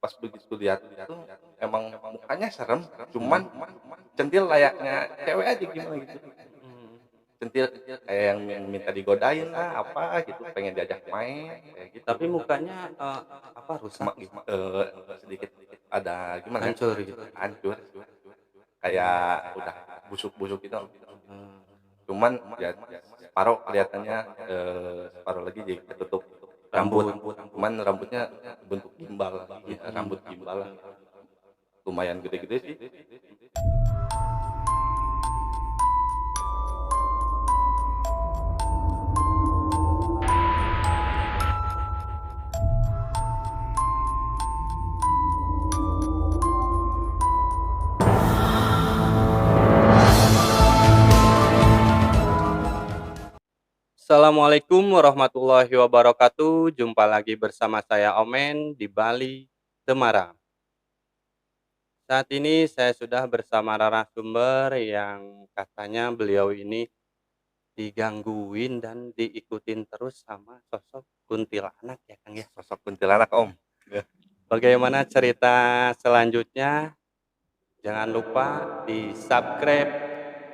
pas begitu lihat itu emang mukanya serem, cuman centil layaknya cewek aja gimana gitu. Mhm. Centil kayak yang minta digodain lah, apa gitu, pengen diajak main, kayak gitu. Tapi mukanya, apa, rusak Cuma, gitu? sedikit ada gimana ya, Hancur gitu? hancur, kayak udah busuk-busuk gitu. Heeh. Cuman ya separuh kelihatannya, separuh lagi jadi ketutup rambut. Rambut. Cuman rambutnya bentuk gimbal lagi, ya, rambut gimbal lah. Lumayan gede-gede sih. Assalamualaikum warahmatullahi wabarakatuh. Jumpa lagi bersama saya Omen di Bali, Semarang. Saat ini saya sudah bersama narasumber yang katanya beliau ini digangguin dan diikutin terus sama sosok kuntilanak ya, Kang, ya. Sosok kuntilanak, Om. Ya. Bagaimana cerita selanjutnya? Jangan lupa di-subscribe,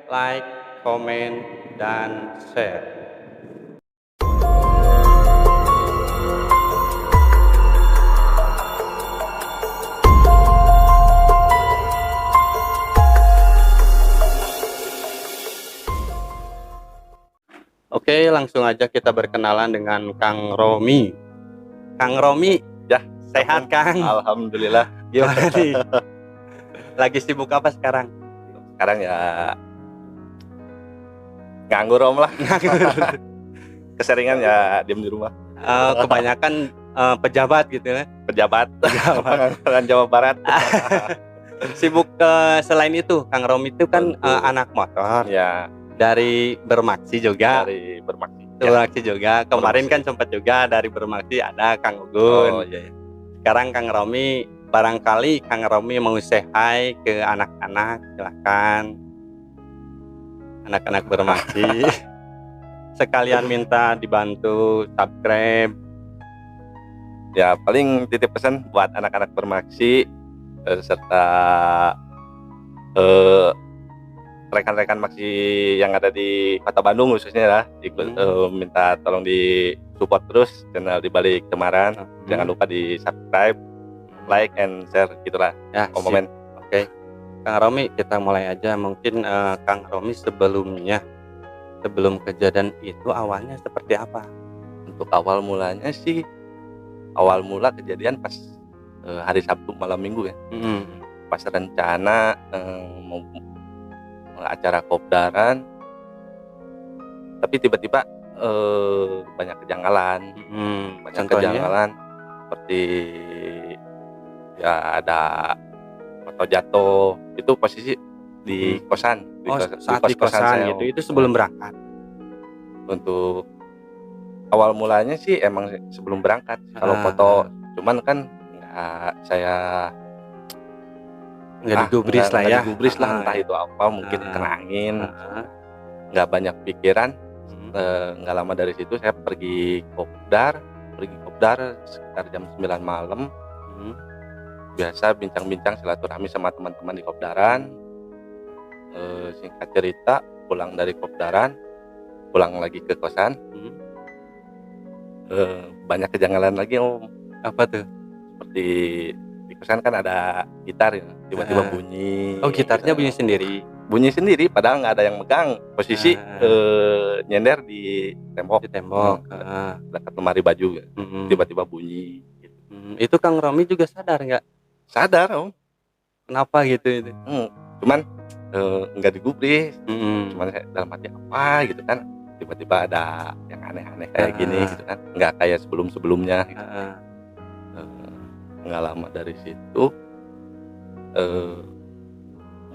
like, komen, dan share. Oke, langsung aja kita berkenalan dengan Kang Romi. Kang Romi, Ya, sehat, Kang? alhamdulillah. Gimana nih? Lagi sibuk apa sekarang? Sekarang ya nganggur, Om lah. Keseringan ya diem di rumah. Kebanyakan pejabat gitu ya? Pejabat, Pejabat. pengangguran Jawa Barat. Sibuk selain itu, Kang Romi itu kan anak motor. Ya, Dari Bermaksi juga. dari Bermaksi. Bermaksi juga. Kemarin Bermaksi. kan sempat juga dari Bermaksi ada Kang Oh Ugun. iya, iya. Sekarang Kang Romi, barangkali Kang Romi mau say hi ke anak-anak, silakan. Anak-anak Bermaksi. Sekalian minta dibantu subscribe. Ya, paling titip pesan buat anak-anak Bermaksi serta rekan-rekan Maksi yang ada di Kota Bandung khususnya lah, minta tolong di support terus channel di Balik Temaran. Jangan lupa di subscribe, like and share gitulah. Ya, Komen. Oke. Kang Romi, kita mulai aja. Mungkin Kang Romi sebelum kejadian itu awalnya seperti apa? Untuk awal mulanya sih, awal mula kejadian pas hari Sabtu malam Minggu ya. Pas rencana mau acara kopdaran, tapi tiba-tiba banyak kejanggalan. Banyak Contohnya? kejanggalan seperti ya ada foto jatuh. Itu posisi di kosan, Saat di kosan saya. gitu. Itu sebelum berangkat. Untuk awal mulanya sih emang sebelum berangkat. Kalau foto, cuman kan nggak digubris lah ya. Entah itu apa, mungkin kena angin, nggak banyak pikiran. Nggak lama dari situ saya pergi kopdar sekitar jam 9 malam. Biasa bincang-bincang silaturahmi sama teman-teman di kopdaran. Singkat cerita, pulang dari kopdaran, pulang lagi ke kosan. Banyak kejanggalan lagi, Om. Apa tuh? Seperti di kosan kan ada gitar ya, tiba-tiba bunyi. Oh, gitarnya bunyi sendiri? Bunyi sendiri, padahal nggak ada yang megang. Posisi nyender di tembok. Dekat lemari baju, tiba-tiba bunyi. Itu Kang Romi juga sadar nggak? Sadar, Om. Kenapa gitu? Cuman nggak digubris. Cuman saya dalam hati apa gitu kan, tiba-tiba ada yang aneh-aneh kayak gini gitu kan, nggak kayak sebelum-sebelumnya gitu. Nggak lama dari situ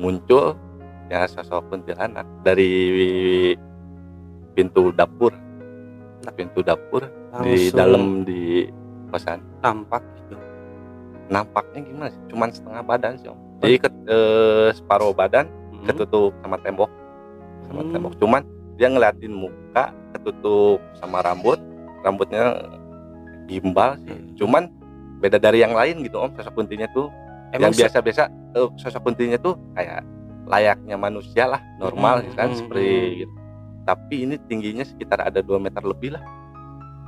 muncul ya sosok kuntilanak dari pintu dapur di dalam di kosan. Tampak gitu? Nampaknya gimana sih, cuman setengah badan sih, Om. Jadi separuh badan ketutup sama tembok. Cuman dia ngeliatin muka ketutup sama rambutnya gimbal sih. Cuman beda dari yang lain gitu Om, sosok kuntinya tuh. Emang Yang biasa-biasa sosok kuntinya tuh kayak layaknya manusia lah, normal gitu kan, seperti gitu. Tapi ini tingginya sekitar ada 2 meter lebih lah.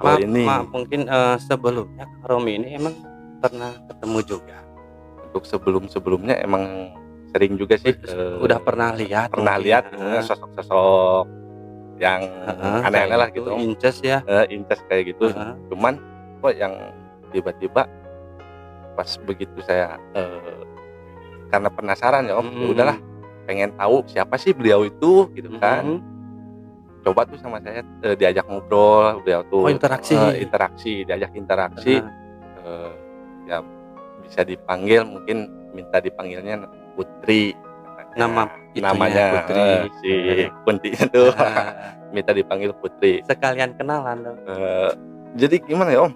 Kalau ini Maaf mungkin sebelumnya Kang Romi ini emang pernah ketemu juga? untuk sebelum-sebelumnya emang sering juga sih. Udah pernah lihat? Pernah lihat sosok-sosok yang aneh-aneh lah gitu Om. Inces ya? Inces kayak gitu. Cuman kok yang tiba-tiba pas begitu saya karena penasaran ya Om, ya udahlah pengen tahu siapa sih beliau itu gitu kan. Coba tuh sama saya diajak ngobrol, beliau tuh diajak interaksi. Ya bisa dipanggil, mungkin minta dipanggilnya Putri. Namanya Putri, si kuntinya tuh minta dipanggil Putri. Sekalian kenalan dong. Jadi gimana ya Om?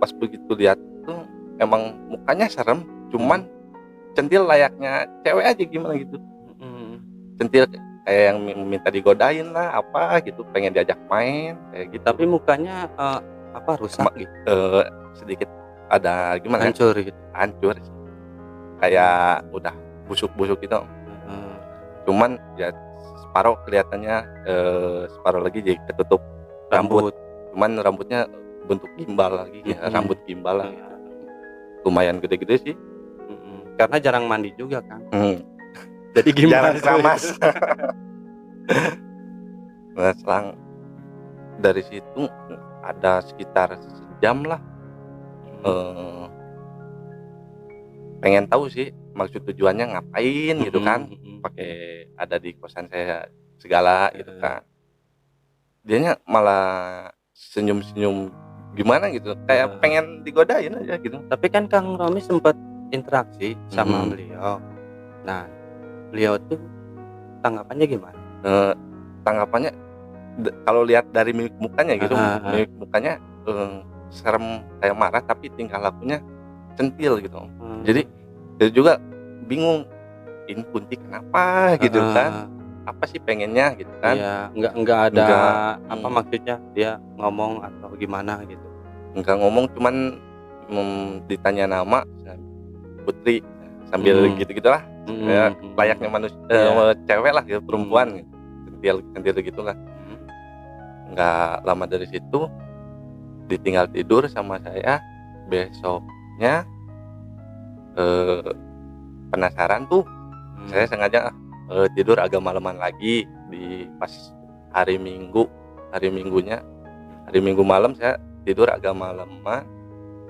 Pas begitu lihat tuh emang mukanya serem, cuman centil layaknya cewek aja gimana gitu. Centil kayak yang minta digodain lah apa gitu, pengen diajak main kayak gitu. Tapi mukanya rusak gitu? Sedikit ada gimana? Hancur gitu. Hancur sih. Kayak udah busuk-busuk gitu. Cuman ya separuh kelihatannya, separuh lagi jadi ketutup rambut. Cuman rambutnya bentuk gimbal lagi ya, rambut gimbal lah. Lumayan gede-gede sih. Karena jarang mandi juga kan. Jadi gimana? Jarang keramas. Nah, selang dari situ ada sekitar sejam lah. Pengen tahu sih maksud tujuannya ngapain gitu kan. Pakai ada di kosan saya segala gitu kan. Dianya malah senyum-senyum gimana gitu, kayak pengen digodain aja gitu. Tapi kan Kang Romi sempat interaksi sama beliau. Nah, beliau tuh tanggapannya gimana? Tanggapannya kalau lihat dari mimik mukanya gitu, mimik mukanya serem kayak marah, tapi tingkah lakunya centil gitu. Jadi dia juga bingung, ini kunti kenapa gitu kan? Apa sih pengennya gitu kan? Iya, enggak ada apa maksudnya dia ngomong atau gimana gitu. Enggak ngomong, cuman ditanya nama Putri sambil gitu-gitulah. Ya, layaknya manusia cewek lah gitu, perempuan gitu. Centil gitu kan. Enggak lama dari situ ditinggal tidur sama saya. Besoknya penasaran tuh, saya sengaja tidur agak malaman lagi di pas hari Minggu malam saya tidur agak malaman.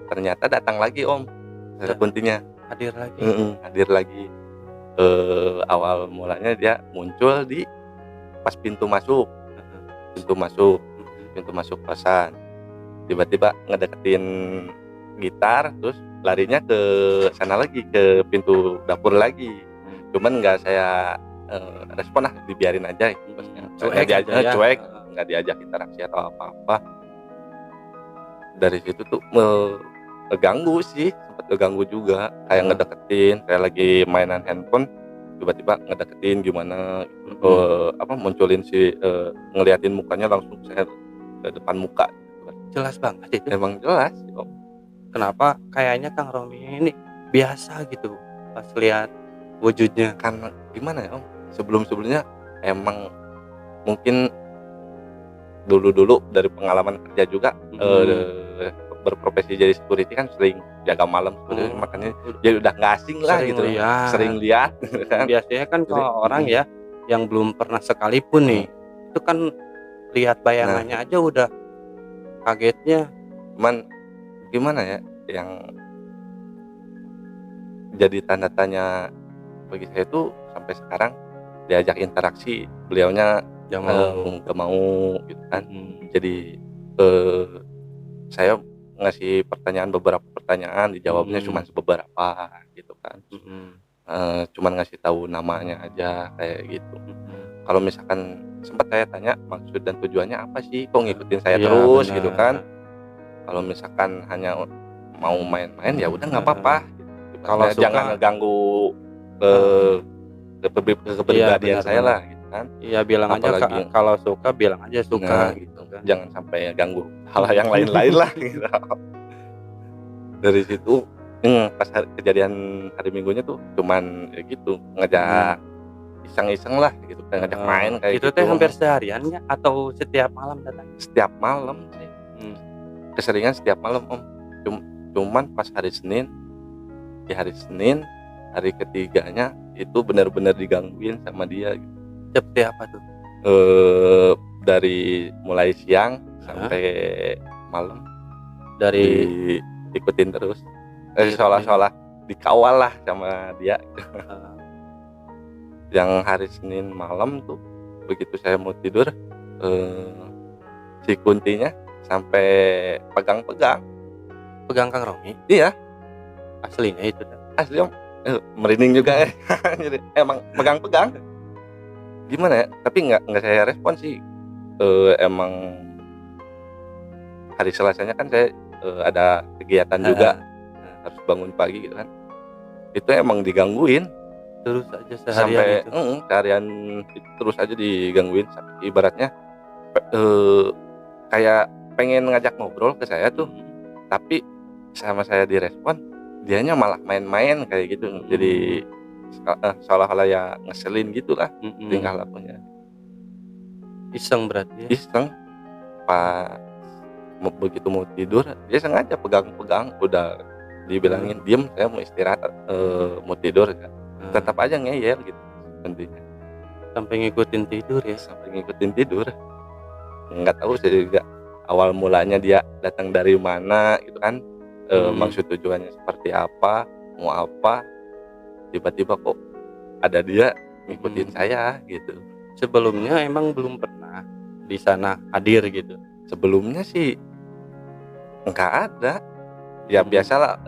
Ternyata datang lagi Om, kuntinya hadir lagi. Awal mulanya dia muncul di pas pintu masuk kosan. Tiba-tiba ngedeketin gitar, terus larinya ke sana lagi, ke pintu dapur lagi. Cuman nggak saya respon lah, dibiarin aja. Cuek, nggak diajak interaksi atau apa-apa. Dari situ tuh ngeganggu sih, sempat ngeganggu juga, kayak ngedeketin, kayak lagi mainan handphone, tiba-tiba ngedeketin gimana, munculin ngeliatin mukanya langsung saya ke depan muka. Jelas banget itu. Emang jelas Om. Kenapa kayaknya Kang Romi ini biasa gitu pas lihat wujudnya? Karena gimana ya Om, sebelumnya emang mungkin dulu dari pengalaman kerja juga, berprofesi jadi security kan sering jaga malam, makanya jadi udah nggak asing lah gitu, sering lihat kan. Biasanya kan kalau orang ya yang belum pernah sekalipun nih, itu kan lihat bayangannya aja udah kagetnya. Cuman gimana ya, yang jadi tanda tanya bagi saya tuh sampai sekarang, diajak interaksi beliaunya nggak mau gitu kan. Jadi saya ngasih beberapa pertanyaan, dijawabnya cuma beberapa gitu kan. Cuman ngasih tahu namanya aja kayak gitu. Kalau misalkan sempat saya tanya maksud dan tujuannya apa sih, kok ngikutin saya terus gitu kan. Kalau misalkan hanya mau main-main ya udah nggak apa-apa. Kalau jangan ngeganggu kepribadian saya lah gitu kan. Iya, bilang apalagi aja kalau suka bilang aja suka gitu kan. Jangan sampai ganggu hal yang lain-lain lah gitu. Dari situ pas kejadian hari Minggunya tuh cuman ya gitu ngajak iseng-iseng lah gitu, kayak ngajak main kayak itu gitu. teh hampir sehariannya atau setiap malam datang? Setiap malam sih. Keseringan setiap malam Om. Cuman pas hari Senin, di hari Senin hari ketiganya itu benar-benar digangguin sama dia gitu. Seperti apa tuh? Dari mulai siang sampai malam Dari diikutin terus. Seolah-olah dikawal lah sama dia. Yang hari Senin malam tuh begitu saya mau tidur, si Kuntinya sampai pegang-pegang. Pegang Kang Romi? Iya. Aslinya itu dah. Asli Om. Merinding juga jadi emang pegang-pegang. Gimana ya? Tapi nggak saya respon sih. Emang hari Selasanya kan saya ada kegiatan juga, harus bangun pagi gitu kan. Itu emang digangguin terus aja seharian sampai seharian itu terus aja digangguin. Ibaratnya kayak pengen ngajak ngobrol ke saya tuh, tapi sama saya direspon dianya malah main-main kayak gitu. Jadi seolah-olah ya ngeselin gitulah tingkah lakunya. Iseng berarti ya? Iseng. Pas begitu mau tidur dia sengaja pegang-pegang, udah dibilangin diem saya mau istirahat, mau tidur kan, tetap aja ngeyel gitu. Intinya sampai ngikutin tidur ya? Sampai ngikutin tidur. Nggak tahu saya juga awal mulanya dia datang dari mana gitu kan, maksud tujuannya seperti apa, mau apa, tiba-tiba kok ada dia ngikutin saya gitu. Sebelumnya emang belum pernah di sana hadir gitu? Sebelumnya sih nggak ada ya, biasalah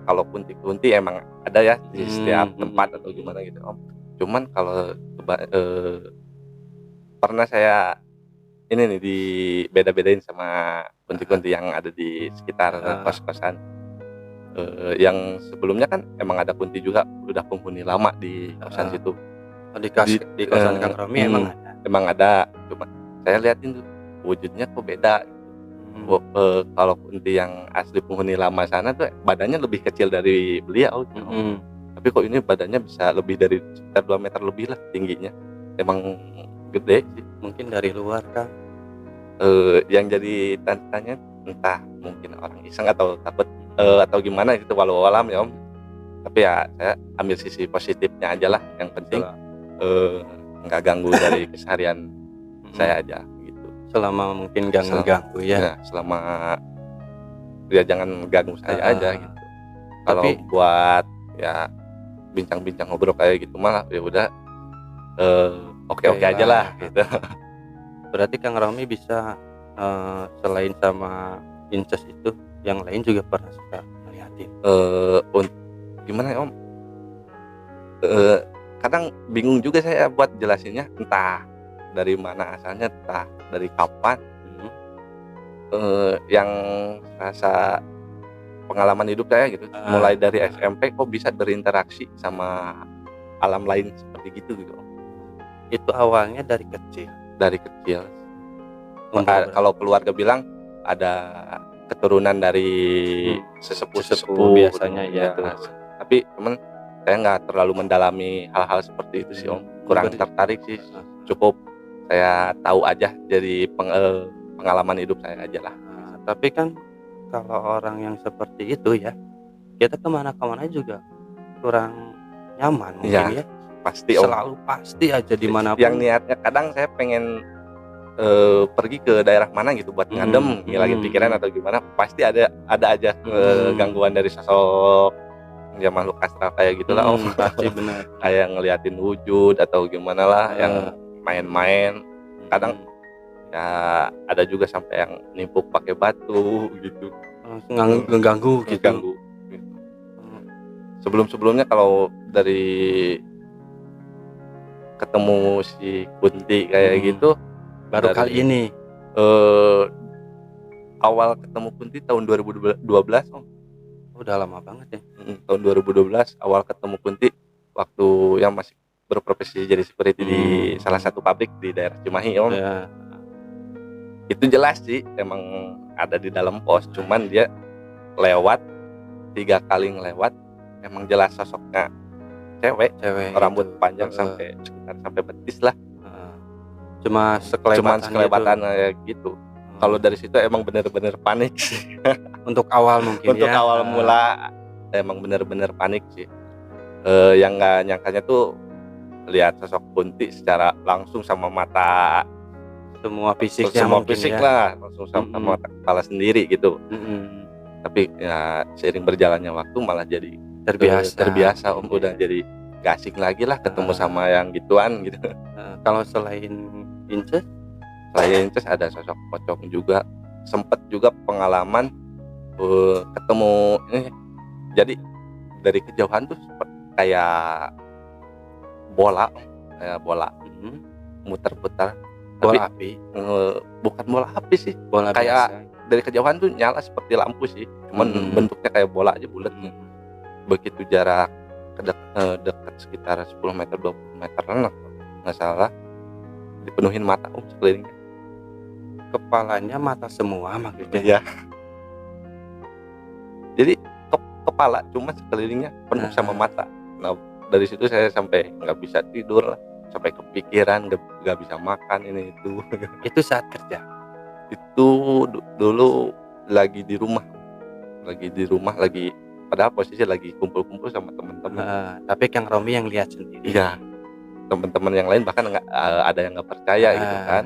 kalau kunti-kunti emang ada ya di setiap tempat atau gimana gitu Om. Cuman kalau pernah saya ini nih dibeda-bedain sama kunti-kunti yang ada di sekitar kos-kosan. Yang sebelumnya kan emang ada kunti juga udah penghuni lama di kosan situ. Di kosan Kang Romi emang ada. Cuma saya liatin tuh wujudnya kok beda. Kalau kunti yang asli penghuni lama sana tuh badannya lebih kecil dari beliau. Tapi kok ini badannya bisa lebih dari sekitar 2 meter lebih lah tingginya. Emang gede sih. Mungkin dari luar kan. Yang jadi tanya entah mungkin orang iseng atau takut atau gimana gitu, walau alam ya Om. Tapi ya saya ambil sisi positifnya aja lah. Yang penting nggak ganggu dari keseharian saya aja gitu. Selama mungkin gak ngeganggu ya. Selama ya jangan ganggu saya aja gitu. Kalau buat ya bincang-bincang ngobrol kayak gitu malah ya udah oke-oke aja lah gitu. Berarti Kang Romi bisa selain sama incest itu, yang lain juga pernah suka ngeliatin? Gimana ya Om? Kadang bingung juga saya buat jelasinnya, entah dari mana asalnya, entah dari kapan. Yang rasa pengalaman hidup saya gitu, mulai dari SMP kok bisa berinteraksi sama alam lain seperti gitu gitu. Itu awalnya dari kecil? Dari kecil. Kalau keluarga bilang ada keturunan dari sesepuh biasanya ya. Tapi temen saya nggak terlalu mendalami hal-hal seperti itu sih Om. Kurang tertarik sih. Cukup saya tahu aja dari pengalaman hidup saya aja lah. Tapi kan kalau orang yang seperti itu ya, kita kemana-kemana juga kurang nyaman mungkin ya. Pasti Om. Selalu pasti aja dimanapun. Yang niatnya kadang saya pengen pergi ke daerah mana gitu buat ngadem, ngilangin pikiran atau gimana, pasti ada aja gangguan dari sosok ya makhluk astral kayak gitulah Om. Pasti benar. Kayak ngeliatin wujud atau gimana lah, yang main-main. Kadang ya ada juga sampai yang nimpuk pakai batu gitu, ngeganggu gitu. Sebelumnya kalau dari ketemu si Kunti kayak gitu baru kali ini. Awal ketemu Kunti tahun 2012 Om. Udah lama banget ya. Tahun 2012 awal ketemu Kunti, waktu yang masih berprofesi jadi security di salah satu pabrik di daerah Cimahi Om. Ya. Itu jelas sih emang ada di dalam pos, cuman dia lewat 3 kali ngelewat emang jelas sosoknya cewek rambut itu. panjang sampai sekitar sampai betis lah. Cuma Cuman sekelebatan kayak gitu. Kalau dari situ emang bener-bener panik sih. untuk awal mungkin Untuk ya. awal mula emang bener-bener panik sih. Yang nggak nyangkanya tuh lihat sosok Kunti secara langsung sama mata, semua fisik semua fisik ya. lah, langsung sama mata kepala sendiri gitu. Tapi ya seiring berjalannya waktu malah jadi terbiasa Om, udah jadi gak asing lagi lah ketemu sama yang gituan gitu. Kalau selain Inces? Selain Inces ada sosok Pocong juga, sempet juga pengalaman ketemu ini. Jadi dari kejauhan tuh kayak bola muter-putar, bola api. Bukan bola api sih, bola kayak biasa. Dari kejauhan tuh nyala seperti lampu sih, cuman bentuknya kayak bola aja bulat. Begitu jarak dekat sekitar 10 meter 20 meter nggak salah, dipenuhin mata sekelilingnya. Kepalanya mata semua maksudnya. Iya. Jadi kepala cuma sekelilingnya penuh sama mata. Nah dari situ saya sampai nggak bisa tidur lah, sampai kepikiran nggak bisa makan ini itu. Itu saat kerja? Itu dulu lagi di rumah padahal posisi lagi kumpul-kumpul sama teman-teman. Tapi Kang Romi yang lihat sendiri. Iya, teman-teman yang lain bahkan nggak ada yang nggak percaya gitu kan.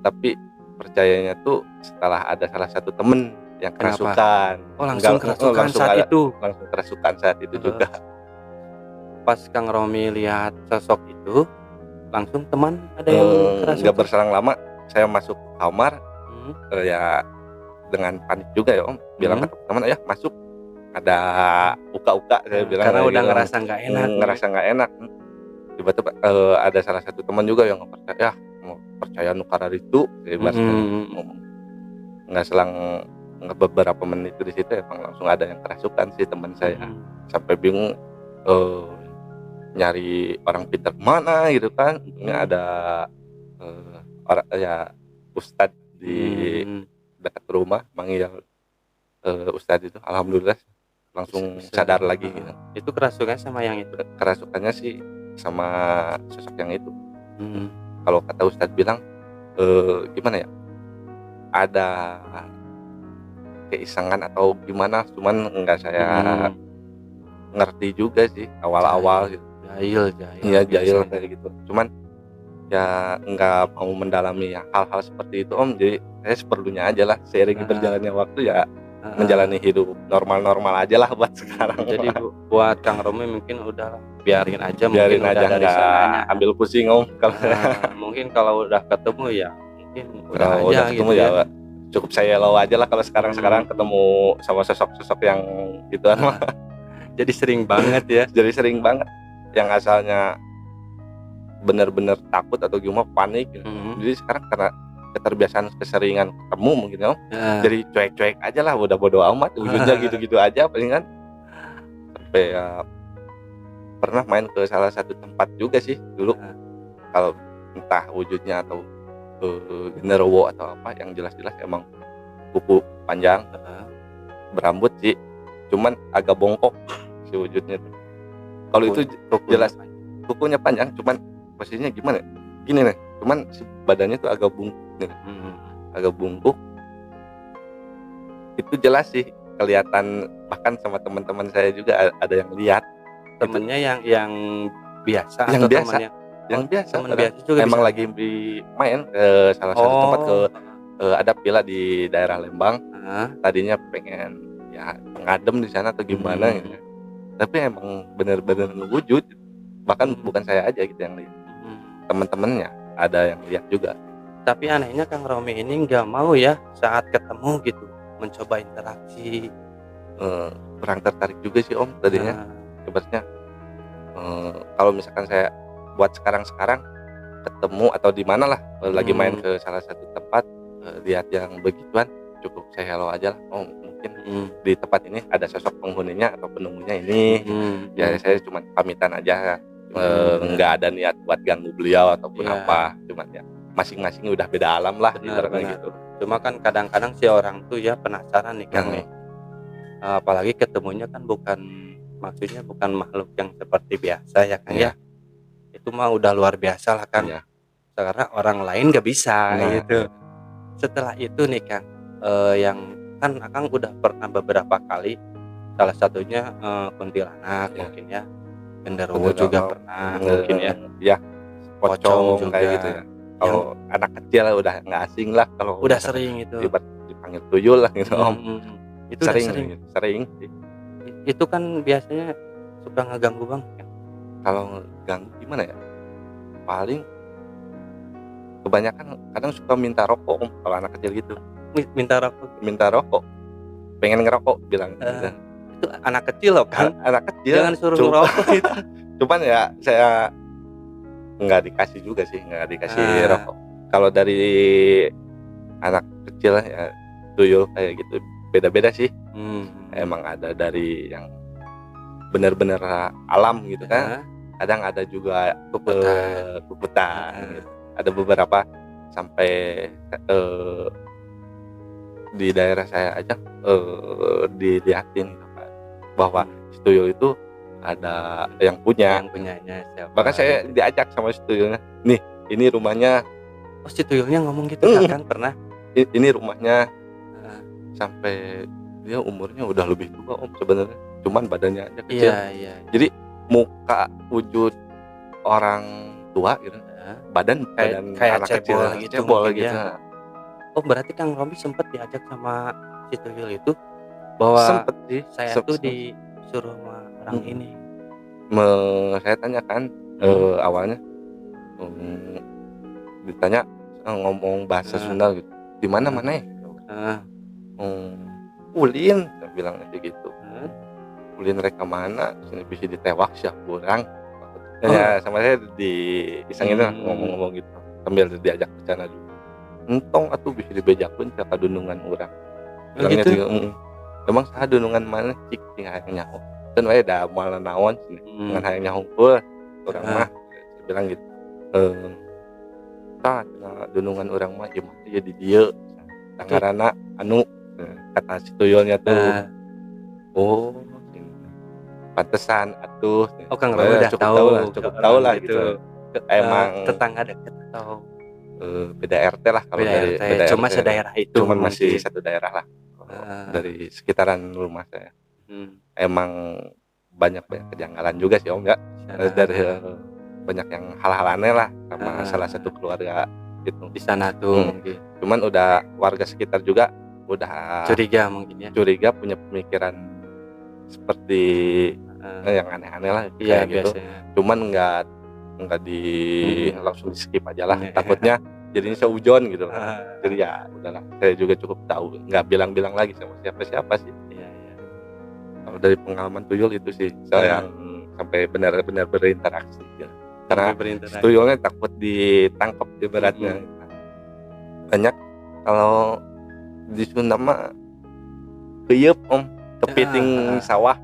Tapi percayanya tuh setelah ada salah satu temen yang kerasukan. Langsung kerasukan saat itu juga. Pas Kang Romi lihat sosok itu, langsung teman ada yang kerasukan. Nggak berselang lama saya masuk kamar, ya dengan panik juga ya Om, bilang ke teman, ya masuk, ada uka-uka, saya bilang karena udah gitu. ngerasa nggak enak. Tiba-tiba ada salah satu teman juga yang percaya, mau percaya nukar itu, nggak selang beberapa menit di situ emang langsung ada yang kerasukan sih teman saya. Sampai bingung nyari orang pintar mana gitu kan. Ini ada orang ya Ustadz di dekat rumah manggil Ustadz itu, alhamdulillah langsung sadar lagi gitu. Itu kerasukannya sama yang itu? Kerasukannya sih sama sosok yang itu. Kalau kata Ustadz bilang gimana ya, ada keisengan atau gimana, cuman nggak saya ngerti juga sih awal-awal gitu. Jahil kayak gitu. Cuman ya nggak mau mendalami hal-hal seperti itu Om, jadi saya seperlunya aja lah, seiring berjalannya waktu ya menjalani hidup normal-normal aja lah buat sekarang. Jadi buat Kang Romi mungkin udah biarin aja nggak ambil pusing Om. Mungkin kalau udah ketemu ya mungkin udah ketemu gitu ya cukup saya low aja lah kalau sekarang ketemu sama sosok-sosok yang gituan mah. Jadi sering banget ya. Yang asalnya benar-benar takut atau gimana, panik gitu. Jadi sekarang karena keterbiasaan keseringan ketemu mungkin ya, jadi cuek-cuek aja lah, udah bodo amat, wujudnya gitu-gitu aja palingan. Sampai ya pernah main ke salah satu tempat juga sih dulu, kalau entah wujudnya atau genderuwo atau apa, yang jelas-jelas emang kuku panjang, berambut sih, cuman agak bongkok si wujudnya tuh. Kalau itu jelas kukunya panjang, cuman posisinya gimana? Gini nih, cuman si badannya tuh agak bungkuk nih. Agak bungkuk. Itu jelas sih kelihatan, bahkan sama teman-teman saya juga ada yang lihat. Temennya yang biasa yang atau biasa, temannya? yang biasa. Teman biasa juga emang bisa. lagi main ke salah satu tempat, ke ada villa di daerah Lembang. Tadinya pengen ya ngadem di sana atau gimana gitu. Tapi emang benar-benar wujud, bahkan bukan saya aja gitu yang lihat, teman-temannya ada yang lihat juga. Tapi anehnya Kang Romi ini nggak mau ya saat ketemu gitu mencoba interaksi. Kurang tertarik juga sih Om tadinya. Sebenarnya kalau misalkan saya buat sekarang ketemu atau di mana lah, lagi main ke salah satu tempat, lihat yang begituan, cukup saya hello aja lah. Oh mungkin di tempat ini ada sosok penghuninya atau penunggunya ini. Ya saya cuma pamitan aja, nggak ada niat buat ganggu beliau ataupun apa. Cuman ya masing-masing udah beda alam lah, benar. gitu. Cuma kan kadang-kadang si orang tuh ya penasaran nih Kang nih. apalagi ketemunya kan maksudnya bukan makhluk yang seperti biasa ya Kang Iya. ya. Itu mah udah luar biasa lah kan. Iya. Karena orang lain nggak bisa Nah, gitu. Setelah itu nih Kang, yang kan Akang udah pernah beberapa kali, salah satunya kuntilanak Iya. mungkin ya, genderuwo juga pernah mungkin ya, ya pocong pocong juga. kayak gitu ya. Kalau anak kecil udah nggak asing lah kalau Udah misalkan sering itu. dipanggil tuyul lah gitu Om. Itu udah sering. Sering sih. Itu kan biasanya suka ngeganggu banget kan. Kalau ganggu gimana ya? Paling kebanyakan kadang suka minta rokok Om, kalau anak kecil gitu. Minta rokok. Minta rokok. Pengen ngerokok bilang gitu. Itu anak kecil loh kan. Anak kecil. Jangan suruh ngerokok itu. Cuman ya saya nggak dikasih juga sih, nggak dikasih rokok. Kalau dari anak kecil ya tuyul kayak gitu beda-beda sih. Emang ada dari yang benar-benar alam gitu kan. Kadang ada juga kuputan gitu. Ada beberapa sampai di daerah saya aja dilihatin gitu kan, bahwa si tuyul itu ada yang punyanya siapa. Bahkan saya diajak sama si tuyulnya, nih ini rumahnya. Oh si tuyulnya ngomong gitu kan pernah? Ini rumahnya. Sampai dia umurnya udah lebih tua Om sebenarnya, cuman badannya aja kecil. Iya. Jadi muka wujud orang tua gitu, badan kayak anak kecil cebol gitu. Ya. Oh berarti Kang Robi sempet diajak sama si tuyul itu bahwa sempet sih, saya tuh disuruh sama orang ini. Saya tanyakan awalnya ditanya ngomong bahasa Sunda gitu, di mana ya? Ulin, saya bilang gitu. Ulin mereka mana? Sini bisa ditewak sih kurang. Ya sama saya diisengin lah ngomong-ngomong gitu, sambil diajak bercanda juga. Entong atuh bisa dibejakeun ka kadunungan urang. Bilangnya gitu. Emang saha dunungan mana cik hayang nyaho. Kan wae da moal naon dengan hayang nyaho hungkul urang mah. Saya bilang gitu. Tah dunungan urang mah ieu mah di dieu. Tangarana anu kata si tuyulnya tuh. Oh, pantesan atuh. Oh Kang Robi udah cukup tahu lah gitu. Emang tetangga dekat atau beda RT lah kalau dari beda cuma RT. Sedaerah itu. Cuman masih satu daerah lah. Dari sekitaran rumah saya. Emang banyak kejanggalan juga sih Om ya. Dari banyak yang hal-hal aneh lah sama salah satu keluarga gitu di sana tuh. Cuman udah warga sekitar juga udah curiga mungkin ya. Curiga punya pemikiran seperti yang aneh-aneh lah kayak gitu. Biasanya. Cuman nggak langsung di skip aja lah. Takutnya jadinya seujon gitu. Jadi ya udahlah, saya juga cukup tahu, nggak bilang-bilang lagi sama siapa-siapa sih. Kalau dari pengalaman tuyul itu sih saya yang sampai benar-benar berinteraksi gitu. Karena tuyulnya takut ditangkap ibaratnya. Banyak kalau di Sunda mah keyep Om, kepiting sawah.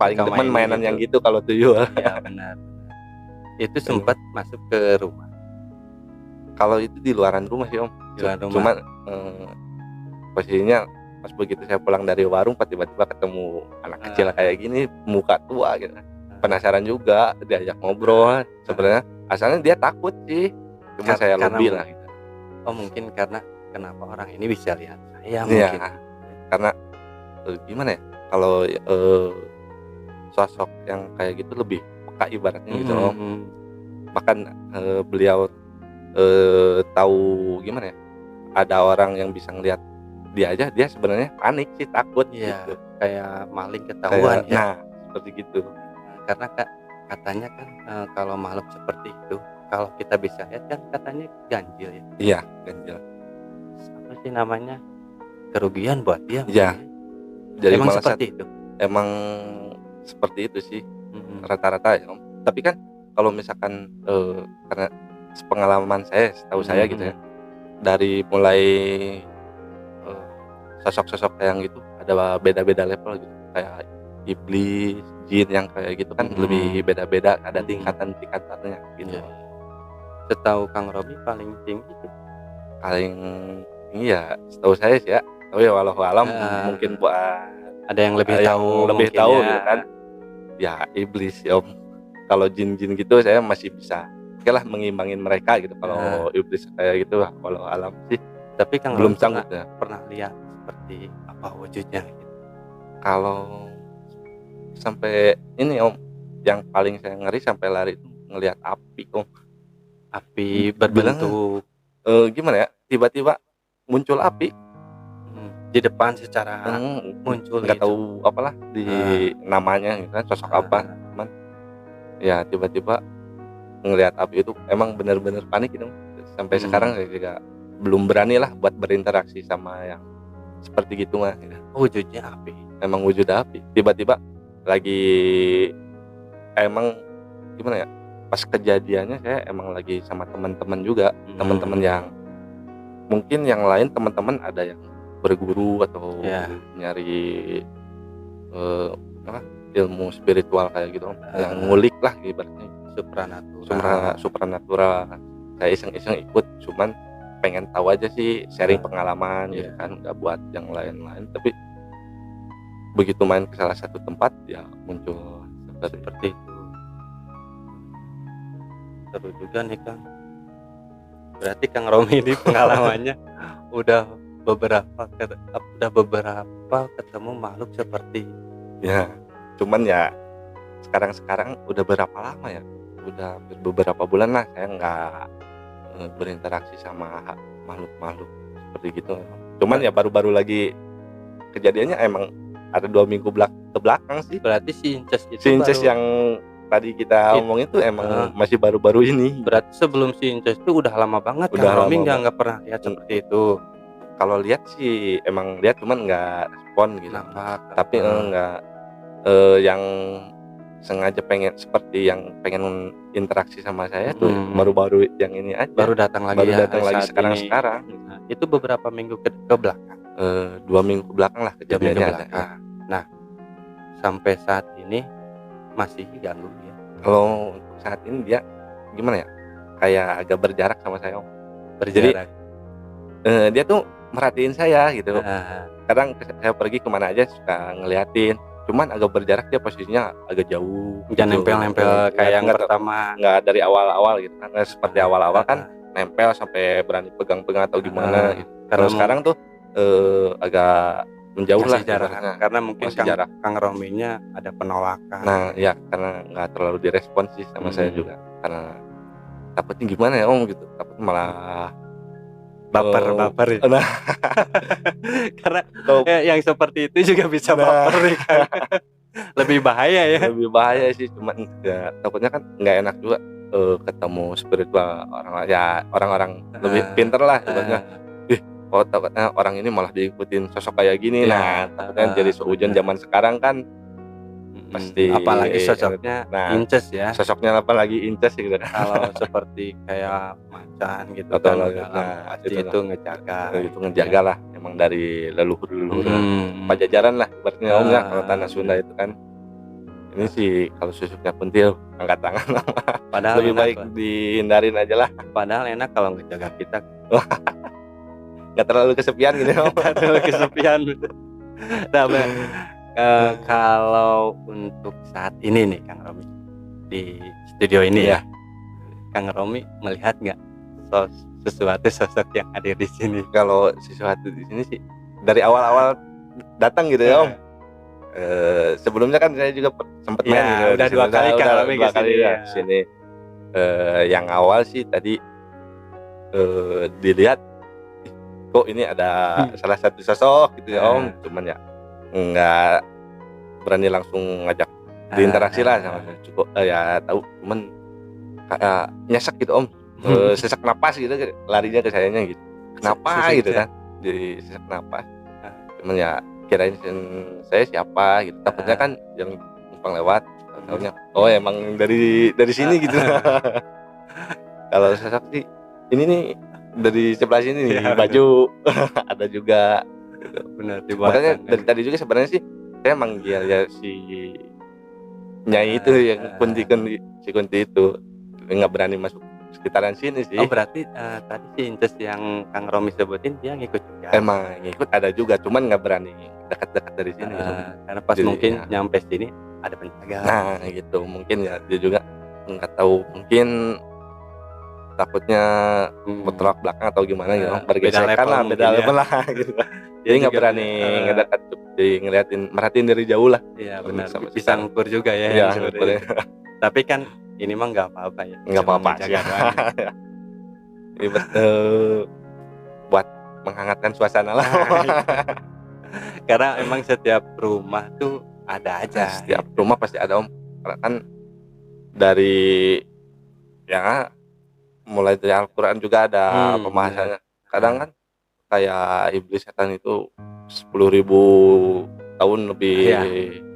Paling demen mainan gitu. Yang gitu kalau tuyul. Iya benar. Itu sempat masuk ke rumah. Kalau itu di luaran rumah sih Om. Cuman posisinya pas begitu saya pulang dari warung, tiba-tiba ketemu anak kecil kayak gini, muka tua gitu. Penasaran juga, diajak ngobrol. Sebenarnya asalnya dia takut sih, cuma saya lebih lah gitu. Oh mungkin karena kenapa orang ini bisa lihat saya mungkin. Ya, karena gimana ya, kalau sosok yang kayak gitu lebih peka ibaratnya gitu Om. Bahkan beliau tahu gimana ya, ada orang yang bisa ngelihat dia aja, dia sebenarnya panik sih, takut gitu. Kayak maling ketahuan ya. Nah seperti gitu. Karena katanya kan kalau makhluk seperti itu, kalau kita bisa lihat kan katanya ganjil ya. Iya ganjil. Apa sih namanya, kerugian buat dia. Iya. Jadi emang seperti itu. Emang seperti itu sih rata-rata ya Om. Tapi kan kalau misalkan karena sepengalaman saya, setahu saya gitu ya, dari mulai sosok-sosok kayak gitu ada beda-beda level gitu, kayak iblis, jin yang kayak gitu kan lebih beda-beda, ada tingkatan-tingkatannya gitu. Setahu Kang Robi paling tinggi itu? Paling tinggi ya setahu saya sih ya, tapi ya walau alam mungkin buat Ada yang lebih yang tahu lebih mungkin tahu ya. gitu kan. Ya iblis ya Om. Kalau jin-jin gitu saya masih bisa oke lah mengimbangin mereka gitu. Kalau iblis kayak gitu walau alam sih Tapi Kang belum Romi sanggup ya. pernah lihat seperti apa wujudnya gitu? Kalau sampai ini Om, yang paling saya ngeri sampai lari itu ngelihat api Om. Api Bilang berbentuk gimana ya, tiba-tiba muncul api di depan secara muncul nggak gitu. tahu apalah di namanya gitu kan, sosok apa, cuman ya tiba-tiba ngelihat api itu emang benar-benar panik gitu. Sampai sekarang saya juga belum berani lah buat berinteraksi sama yang seperti gitu mah gitu. Wujudnya api. Emang wujud api. Tiba-tiba lagi emang gimana ya? Pas kejadiannya saya emang lagi sama teman-teman juga, teman-teman yang mungkin yang lain teman-teman ada yang berguru atau nyari ilmu spiritual kayak gitu yang ngulik lah ibaratnya supranatural. Saya iseng-iseng ikut, cuman pengen tahu aja sih, sharing pengalaman gitu kan, nggak buat yang lain-lain. Tapi begitu main ke salah satu tempat ya muncul seperti itu. Seru juga nih Kang. Berarti Kang Romi ini pengalamannya udah beberapa ketemu makhluk seperti ya. Cuman ya sekarang udah berapa lama ya? Udah beberapa bulan lah saya nggak berinteraksi sama makhluk-makhluk seperti gitu. Cuman ya baru-baru lagi kejadiannya emang ada 2 minggu ke belakang sih. Berarti si Inces itu yang tadi kita omongin itu emang masih baru-baru ini. Berarti sebelum si Inces itu udah lama banget Kang Romi nggak pernah lihat seperti itu. Kalau lihat sih emang lihat, cuman nggak respon gitu. Tapi nggak yang sengaja pengen seperti yang pengen interaksi sama saya tuh baru-baru yang ini aja. Baru datang lagi sekarang. Nah, itu beberapa minggu ke belakang. 2 minggu ke belakang lah kejadiannya ada. Nah, sampai saat ini masih ganggu ya? Kalau untuk saat ini dia gimana ya? Kayak agak berjarak sama saya Om. Berjarak. Jadi dia tuh merhatiin saya gitu. Kadang saya pergi kemana aja suka ngeliatin. Cuman agak berjarak, dia posisinya agak jauh. Jangan gitu. nempel kayak yang pertama. Nggak dari awal-awal gitu kan. Nggak seperti awal-awal kan nempel sampai berani pegang-pegang atau gimana gitu. Kalau sekarang tuh agak menjauh lah jaraknya. Karena mungkin Kang Rominya ada penolakan. Nah ya karena nggak terlalu direspon sih sama saya juga. Karena takutnya gimana ya Om gitu. Takutnya malah baper ya. Nah. Karena yang seperti itu juga bisa baper nih kan. Lebih bahaya ya. Lebih bahaya sih, cuman ya takutnya kan nggak enak juga ketemu spiritual orang-orang lebih pinter lah ibaratnya. Takutnya orang ini malah diikutin sosok kayak gini. Nah takutnya jadi seujon zaman sekarang kan pasti. Apalagi sosoknya Inces ya. Sosoknya apalagi Inces gitu. Kalau seperti kayak macan gitu kan, pasti itu ngejaga. Itu ngejaga lah, emang dari leluhur Pajajaran lah ibaratnya Om ya. Kalau tanah Sunda itu kan ini sih kalau susuknya kuntil angkat tangan. Padahal lebih baik dihindarin aja lah. Padahal enak kalau ngejaga kita. Nggak terlalu kesepian gitu. Nggak terlalu kesepian. Nah, kalau untuk saat ini nih Kang Romi di studio ini ya, Kang Romi melihat nggak sesuatu sosok yang hadir di sini? Kalau sesuatu di sini sih dari awal-awal datang gitu ya Om. Sebelumnya kan saya juga sempat main gitu. Udah 2 kali Kang Romi ke sini. Yang awal sih tadi dilihat kok ini ada salah satu sosok gitu ya Om. Cuman ya nggak berani langsung ngajak berinteraksi lah sama saya. Cukup ya tahu, cuman kayak nyesek gitu Om. Sesak napas gitu larinya ke sayanya gitu. Kenapa gitu kan? Jadi sesak napas. Cuman ya kirain saya siapa gitu. Takutnya kan yang numpang lewat tahunya emang dari sini gitu. Kalau sosok sih ini nih dari sebelah sini nih baju ada juga gitu. Benar, makanya dari tadi juga sebenarnya sih saya manggil ya si Nyai itu yang kunti itu nggak berani masuk sekitaran sini sih. Oh berarti tadi si Inces yang Kang Romi sebutin dia ngikut juga? Emang ngikut ada juga, cuman nggak berani dekat-dekat dari sini. Karena pas Jadi, mungkin ya. nyampe sini ada penjaga. Nah gitu, mungkin ya dia juga nggak tahu, mungkin takutnya bertolak belakang atau gimana gitu, bergesekan lah, beda level lah gitu. Jadi nggak berani ngedekat, jadi merhatiin dari jauh lah. Iya benar, bisa ngukur juga ya. Iya ngukur ya. Tapi kan ini mah nggak apa-apa ya. Nggak apa-apa sih. Ini buat menghangatkan suasana lah. Karena emang setiap rumah tuh ada aja. Setiap rumah pasti ada Om. Karena kan dari ya mulai dari Al-Quran juga ada pembahasannya. Kadang kan kayak iblis setan itu 10.000 tahun lebih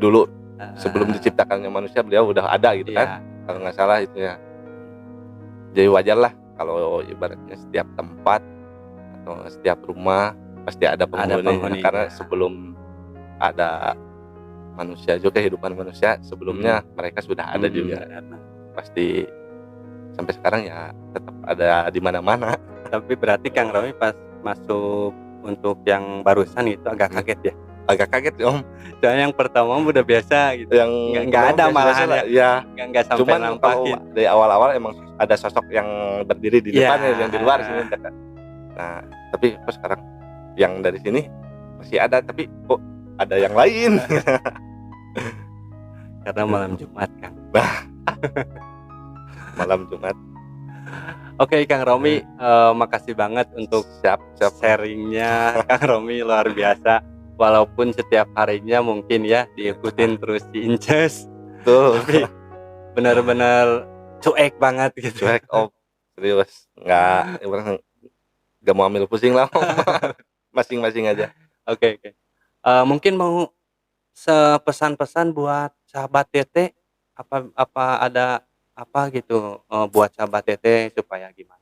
dulu sebelum diciptakannya manusia, beliau udah ada gitu kan, kalau nggak salah itu ya. Jadi wajar lah kalau ibaratnya setiap tempat atau setiap rumah pasti ada penghuni, karena sebelum ada manusia juga, kehidupan manusia sebelumnya mereka sudah ada juga. Pasti sampai sekarang ya tetap ada di mana-mana. Tapi berarti Kang Romi pas masuk untuk yang barusan itu agak kaget ya? Agak kaget Om. Soalnya yang pertama udah biasa gitu. Yang nggak ada malahan ya. Nggak sampai cuman nampakin. Kalau dari awal-awal emang ada sosok yang berdiri di depan yang di luar sini. Nah, tapi kok sekarang yang dari sini masih ada, tapi kok ada yang lain. Karena malam Jumat kan. Malam Jumat. Oke Kang Romi, makasih banget untuk sharingnya. Kang Romi luar biasa. Walaupun setiap harinya mungkin ya diikutin terus di Inces, tapi benar-benar cuek banget gitu. Cuek Om, serius, nggak mau ambil pusing lah Om. Masing-masing aja. Oke. Mungkin mau pesan-pesan buat sahabat Tete, apa ada apa gitu buat sahabat Tete supaya gimana?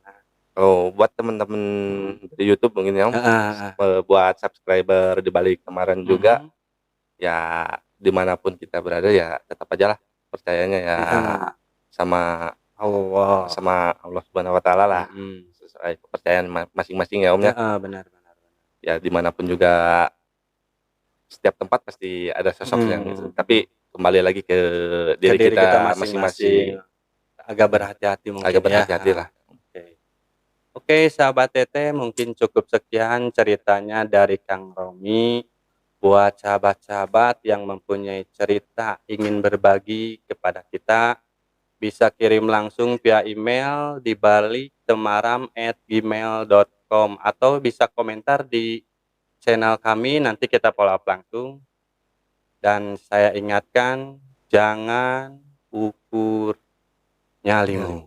Oh, buat temen-temen di YouTube mungkin ya Om, buat subscriber di balik kemarin juga, ya dimanapun kita berada ya tetap aja lah percayanya ya sama Allah Subhanahu Wa Taala lah, sesuai kepercayaan masing-masing ya Om ya. Benar. Ya dimanapun juga, setiap tempat pasti ada sosok yang gitu. Tapi kembali lagi ke diri kita masing-masing. Agak berhati-hati mungkin. Agak berhati-hati lah. Oke, sahabat Tete, mungkin cukup sekian ceritanya dari Kang Romi. Buat sahabat-sahabat yang mempunyai cerita ingin berbagi kepada kita, bisa kirim langsung via email di balitemaram@gmail.com atau bisa komentar di channel kami, nanti kita follow up langsung. Dan saya ingatkan, jangan ukur nyalimu.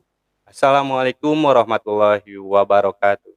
Assalamualaikum warahmatullahi wabarakatuh.